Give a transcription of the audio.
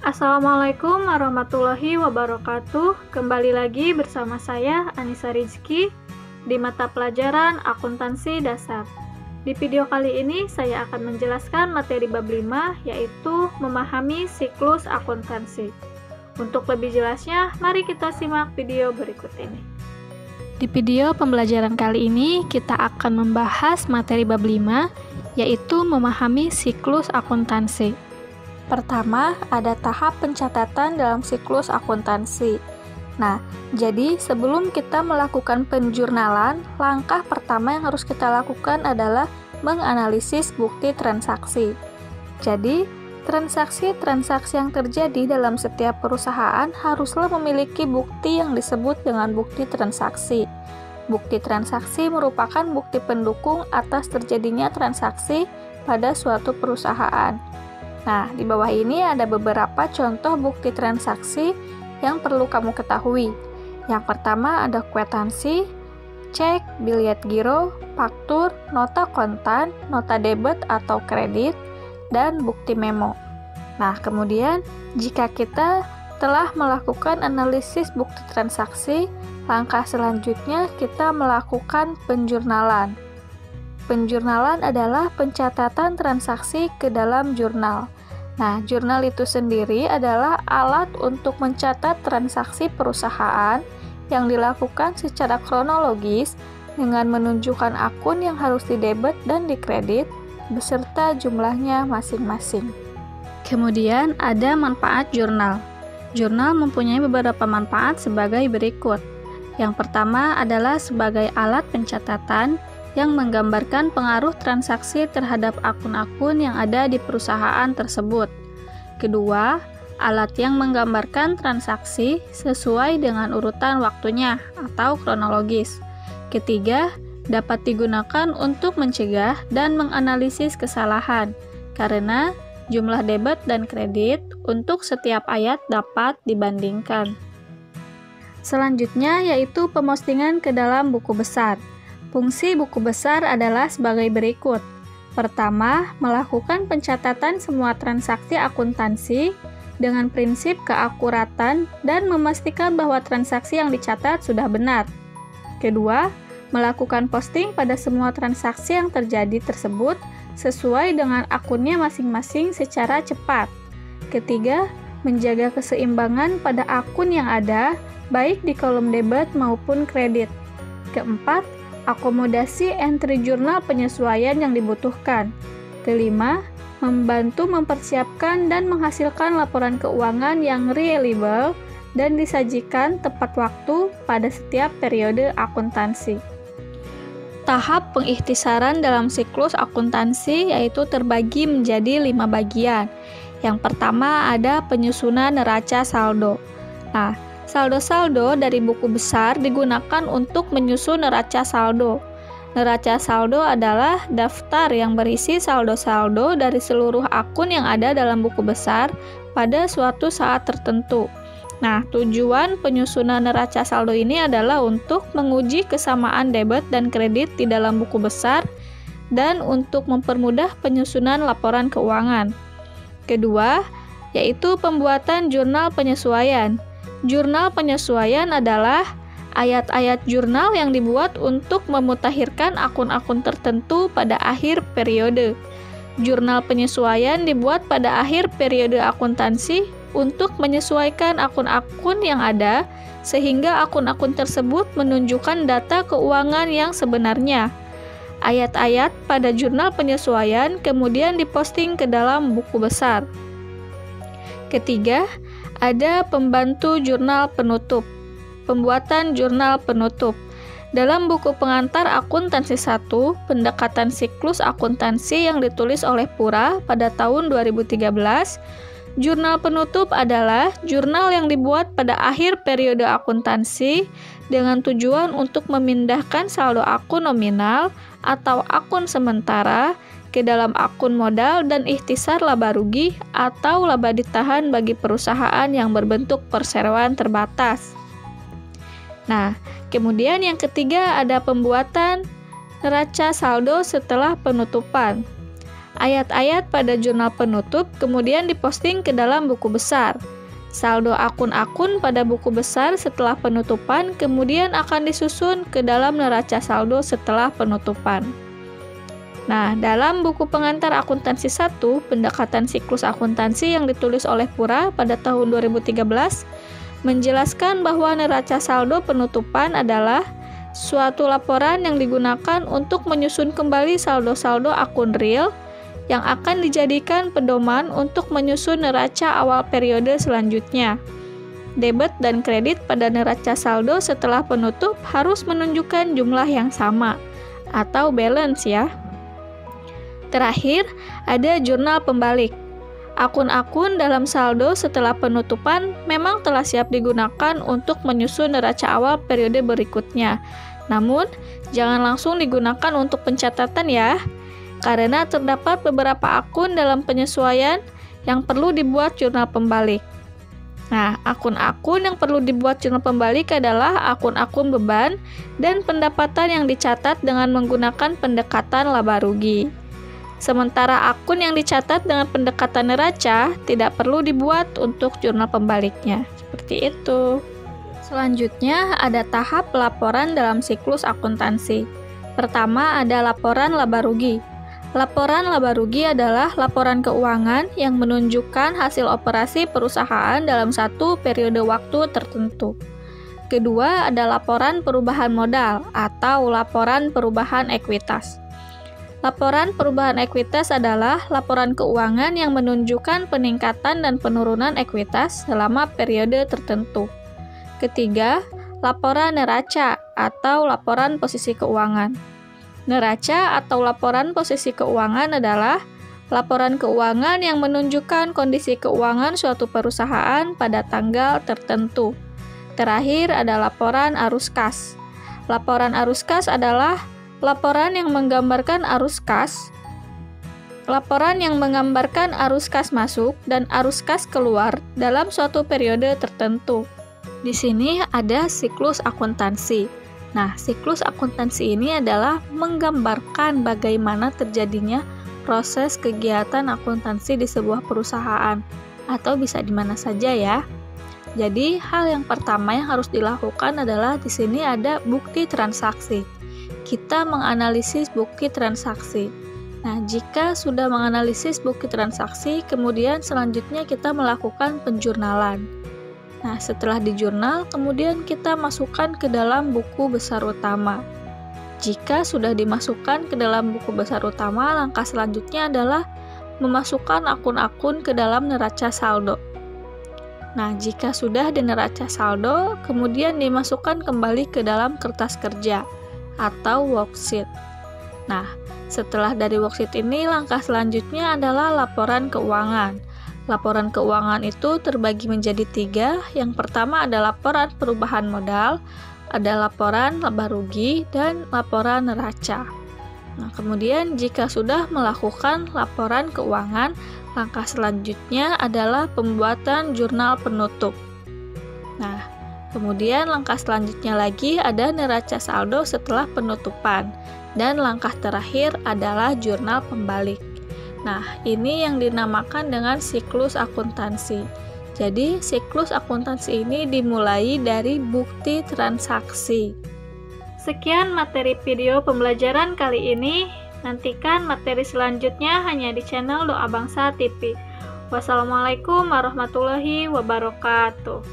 Assalamualaikum warahmatullahi wabarakatuh. Kembali lagi bersama saya Anissa Rizky di mata pelajaran Akuntansi Dasar. Di video kali ini saya akan menjelaskan materi bab 5, yaitu memahami siklus akuntansi. Untuk lebih jelasnya, mari kita simak video berikut ini. Di video pembelajaran kali ini, kita akan membahas materi bab 5, yaitu memahami siklus akuntansi. Pertama, ada tahap pencatatan dalam siklus akuntansi. Nah, jadi sebelum kita melakukan penjurnalan, langkah pertama yang harus kita lakukan adalah menganalisis bukti transaksi. Jadi, transaksi-transaksi yang terjadi dalam setiap perusahaan haruslah memiliki bukti yang disebut dengan bukti transaksi. Bukti transaksi merupakan bukti pendukung atas terjadinya transaksi pada suatu perusahaan. Nah, di bawah ini ada beberapa contoh bukti transaksi yang perlu kamu ketahui. Yang pertama ada kwitansi, cek, biljet giro, faktur, nota kontan, nota debit atau kredit, dan bukti memo. Nah, kemudian jika kita telah melakukan analisis bukti transaksi, langkah selanjutnya kita melakukan penjurnalan. Penjurnalan adalah pencatatan transaksi ke dalam jurnal. Nah, jurnal itu sendiri adalah alat untuk mencatat transaksi perusahaan yang dilakukan secara kronologis dengan menunjukkan akun yang harus didebet dan dikredit beserta jumlahnya masing-masing. Kemudian ada manfaat jurnal. Jurnal mempunyai beberapa manfaat sebagai berikut. Yang pertama adalah sebagai alat pencatatan yang menggambarkan pengaruh transaksi terhadap akun-akun yang ada di perusahaan tersebut. Kedua, alat yang menggambarkan transaksi sesuai dengan urutan waktunya atau kronologis. Ketiga, dapat digunakan untuk mencegah dan menganalisis kesalahan, karena jumlah debit dan kredit untuk setiap ayat dapat dibandingkan. Selanjutnya yaitu pemostingan ke dalam buku besar. Fungsi buku besar adalah sebagai berikut. Pertama, melakukan pencatatan semua transaksi akuntansi dengan prinsip keakuratan dan memastikan bahwa transaksi yang dicatat sudah benar. Kedua, melakukan posting pada semua transaksi yang terjadi tersebut sesuai dengan akunnya masing-masing secara cepat. Ketiga, menjaga keseimbangan pada akun yang ada, baik di kolom debit maupun kredit. Keempat, akomodasi entry jurnal penyesuaian yang dibutuhkan. Kelima, membantu mempersiapkan dan menghasilkan laporan keuangan yang reliable dan disajikan tepat waktu pada setiap periode akuntansi. Tahap pengikhtisaran dalam siklus akuntansi yaitu terbagi menjadi 5 bagian. Yang pertama ada penyusunan neraca saldo. Nah, saldo-saldo dari buku besar digunakan untuk menyusun neraca saldo. Neraca saldo adalah daftar yang berisi saldo-saldo dari seluruh akun yang ada dalam buku besar pada suatu saat tertentu. Nah, tujuan penyusunan neraca saldo ini adalah untuk menguji kesamaan debit dan kredit di dalam buku besar dan untuk mempermudah penyusunan laporan keuangan. Kedua, yaitu pembuatan jurnal penyesuaian. Jurnal penyesuaian adalah ayat-ayat jurnal yang dibuat untuk memutakhirkan akun-akun tertentu pada akhir periode. Jurnal penyesuaian dibuat pada akhir periode akuntansi untuk menyesuaikan akun-akun yang ada sehingga akun-akun tersebut menunjukkan data keuangan yang sebenarnya. Ayat-ayat pada jurnal penyesuaian kemudian diposting ke dalam buku besar. Ketiga, ada pembantu jurnal penutup. Pembuatan jurnal penutup. Dalam buku pengantar akuntansi 1, pendekatan siklus akuntansi yang ditulis oleh Pura pada tahun 2013, jurnal penutup adalah jurnal yang dibuat pada akhir periode akuntansi dengan tujuan untuk memindahkan saldo akun nominal atau akun sementara ke dalam akun modal dan ikhtisar laba rugi atau laba ditahan bagi perusahaan yang berbentuk perseroan terbatas. Nah, kemudian yang ketiga ada pembuatan neraca saldo setelah penutupan. Ayat-ayat pada jurnal penutup kemudian diposting ke dalam buku besar. Saldo akun-akun pada buku besar setelah penutupan kemudian akan disusun ke dalam neraca saldo setelah penutupan. Nah, dalam buku pengantar akuntansi 1, pendekatan siklus akuntansi yang ditulis oleh Pura pada tahun 2013, menjelaskan bahwa neraca saldo penutupan adalah suatu laporan yang digunakan untuk menyusun kembali saldo-saldo akun real yang akan dijadikan pedoman untuk menyusun neraca awal periode selanjutnya. Debit dan kredit pada neraca saldo setelah penutup harus menunjukkan jumlah yang sama, atau balance ya. Terakhir, ada jurnal pembalik. Akun-akun dalam saldo setelah penutupan memang telah siap digunakan untuk menyusun neraca awal periode berikutnya. Namun, jangan langsung digunakan untuk pencatatan ya, karena terdapat beberapa akun dalam penyesuaian yang perlu dibuat jurnal pembalik. Nah, akun-akun yang perlu dibuat jurnal pembalik adalah akun-akun beban dan pendapatan yang dicatat dengan menggunakan pendekatan laba rugi. Sementara akun yang dicatat dengan pendekatan neraca tidak perlu dibuat untuk jurnal pembaliknya. Seperti itu. Selanjutnya ada tahap laporan dalam siklus akuntansi. Pertama ada laporan laba rugi. Laporan laba rugi adalah laporan keuangan yang menunjukkan hasil operasi perusahaan dalam satu periode waktu tertentu. Kedua ada laporan perubahan modal atau laporan perubahan ekuitas. Laporan perubahan ekuitas adalah laporan keuangan yang menunjukkan peningkatan dan penurunan ekuitas selama periode tertentu. Ketiga, laporan neraca atau laporan posisi keuangan. Neraca atau laporan posisi keuangan adalah laporan keuangan yang menunjukkan kondisi keuangan suatu perusahaan pada tanggal tertentu. Terakhir ada laporan arus kas. Laporan arus kas adalah laporan yang menggambarkan arus kas. Laporan yang menggambarkan arus kas masuk dan arus kas keluar dalam suatu periode tertentu. Di sini ada siklus akuntansi. Nah, siklus akuntansi ini adalah menggambarkan bagaimana terjadinya proses kegiatan akuntansi di sebuah perusahaan atau bisa di mana saja ya. Jadi, hal yang pertama yang harus dilakukan adalah di sini ada bukti transaksi. Kita menganalisis bukti transaksi. Nah, jika sudah menganalisis bukti transaksi, kemudian selanjutnya kita melakukan penjurnalan. Nah, setelah dijurnal, kemudian kita masukkan ke dalam buku besar utama. Jika sudah dimasukkan ke dalam buku besar utama, langkah selanjutnya adalah memasukkan akun-akun ke dalam neraca saldo. Nah, jika sudah di neraca saldo, kemudian dimasukkan kembali ke dalam kertas kerja atau worksheet. Nah, setelah dari worksheet ini, langkah selanjutnya adalah laporan keuangan. Laporan keuangan itu terbagi menjadi 3. Yang pertama ada laporan perubahan modal, ada laporan laba rugi, dan laporan neraca. Nah, kemudian jika sudah melakukan laporan keuangan, langkah selanjutnya adalah pembuatan jurnal penutup. Nah, kemudian langkah selanjutnya lagi ada neraca saldo setelah penutupan, dan langkah terakhir adalah jurnal pembalik. Nah, ini yang dinamakan dengan siklus akuntansi. Jadi, siklus akuntansi ini dimulai dari bukti transaksi. Sekian materi video pembelajaran kali ini. Nantikan materi selanjutnya hanya di channel Doa Bangsa TV. Wassalamualaikum warahmatullahi wabarakatuh.